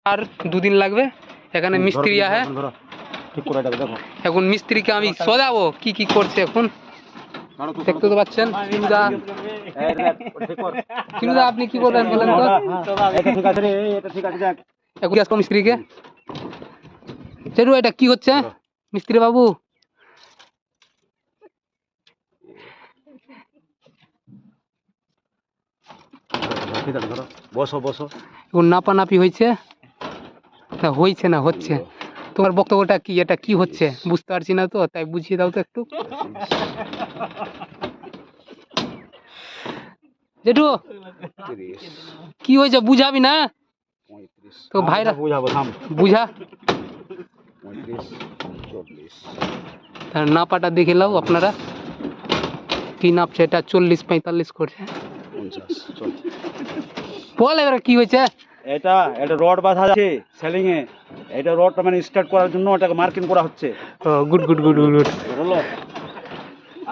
আর 2 দিন লাগবে। এখানে মিস্ত্রি আছে, এখন মিস্ত্রিকে আমি সজাবো কি কি করছে এখন দেখতে তো পাচ্ছেন। কিনুদা আপনি কি বলবেন বলেন তো মিস্ত্রিকে। এটা কি হচ্ছে মিস্ত্রি বাবু? নাপানাপি হয়েছে না হয়েছে না হচ্ছে? তোমার বক্তব্যটা কি? এটা কি হচ্ছে বুঝতে পারছি না তো, তাই বুঝিয়ে দাও তো একটু। জেঠু কি হয়েছে বুঝাবি না তো ভাইরা? বুঝা নাপাটা দেখে নাও আপনারা কি নাপছে। এটা 40-45 করছে। বল এবারে কি হয়েছে? এটা রড বাঁধা আছে সেলিং এ। এটা রডটা মানে স্টার্ট করার জন্য ওটাকে মার্কিং করা হচ্ছে। Good good good good.